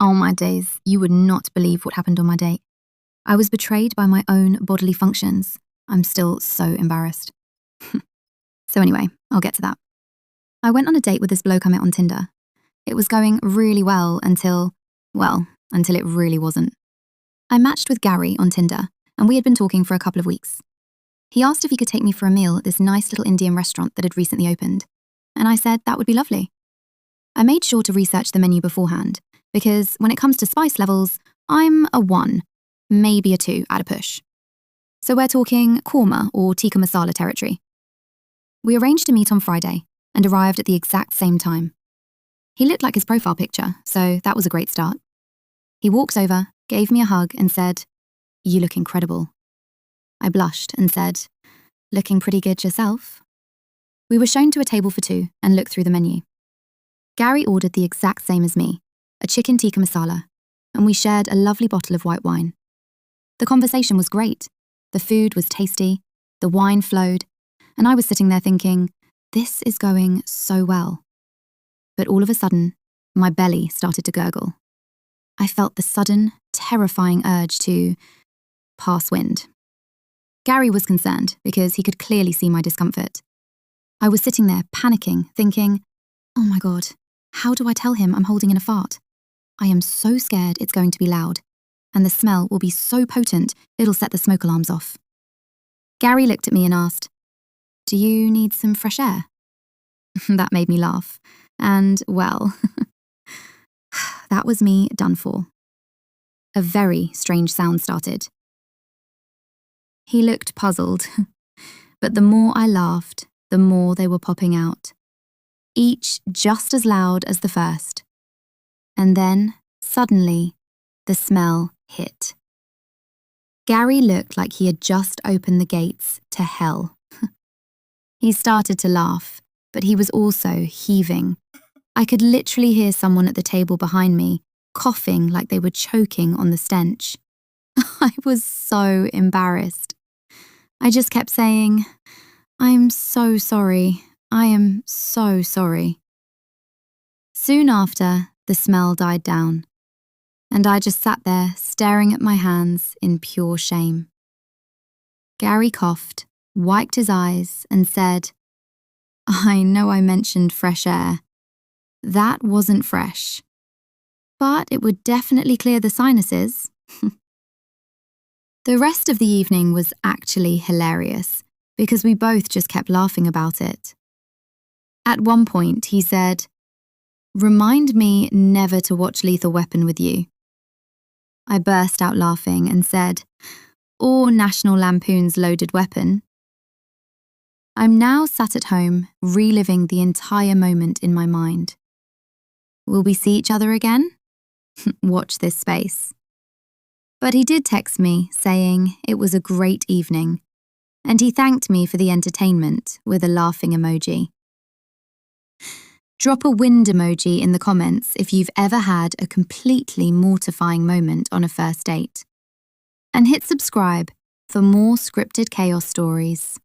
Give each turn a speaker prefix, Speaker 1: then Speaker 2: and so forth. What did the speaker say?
Speaker 1: Oh my days, you would not believe what happened on my date. I was betrayed by my own bodily functions. I'm still so embarrassed. So anyway, I'll get to that. I went on a date with this bloke I met on Tinder. It was going really well until it really wasn't. I matched with Gary on Tinder, and we had been talking for a couple of weeks. He asked if he could take me for a meal at this nice little Indian restaurant that had recently opened, and I said that would be lovely. I made sure to research the menu beforehand, because when it comes to spice levels, I'm a 1, maybe a 2 at a push. So we're talking korma or tikka masala territory. We arranged to meet on Friday and arrived at the exact same time. He looked like his profile picture, so that was a great start. He walked over, gave me a hug and said, "You look incredible." I blushed and said, "Looking pretty good yourself." We were shown to a table for 2 and looked through the menu. Gary ordered the exact same as me, a chicken tikka masala, and we shared a lovely bottle of white wine. The conversation was great. The food was tasty, the wine flowed, and I was sitting there thinking, this is going so well. But all of a sudden, my belly started to gurgle. I felt the sudden, terrifying urge to pass wind. Gary was concerned because he could clearly see my discomfort. I was sitting there panicking, thinking, oh my God, how do I tell him I'm holding in a fart? I am so scared it's going to be loud, and the smell will be so potent it'll set the smoke alarms off. Gary looked at me and asked, "Do you need some fresh air?" That made me laugh, and well, that was me done for. A very strange sound started. He looked puzzled, but the more I laughed, the more they were popping out, each just as loud as the first. And then, suddenly, the smell hit. Gary looked like he had just opened the gates to hell. He started to laugh, but he was also heaving. I could literally hear someone at the table behind me coughing like they were choking on the stench. I was so embarrassed. I just kept saying, "I'm so sorry. I am so sorry." Soon after, the smell died down, and I just sat there staring at my hands in pure shame. Gary coughed, wiped his eyes, and said, "I know I mentioned fresh air. That wasn't fresh, but it would definitely clear the sinuses." The rest of the evening was actually hilarious because we both just kept laughing about it. At one point, he said, "Remind me never to watch Lethal Weapon with you." I burst out laughing and said, "Or National Lampoon's Loaded Weapon." I'm now sat at home, reliving the entire moment in my mind. Will we see each other again? Watch this space. But he did text me saying it was a great evening, and he thanked me for the entertainment with a laughing emoji. Drop a wind emoji in the comments if you've ever had a completely mortifying moment on a first date. And hit subscribe for more scripted chaos stories.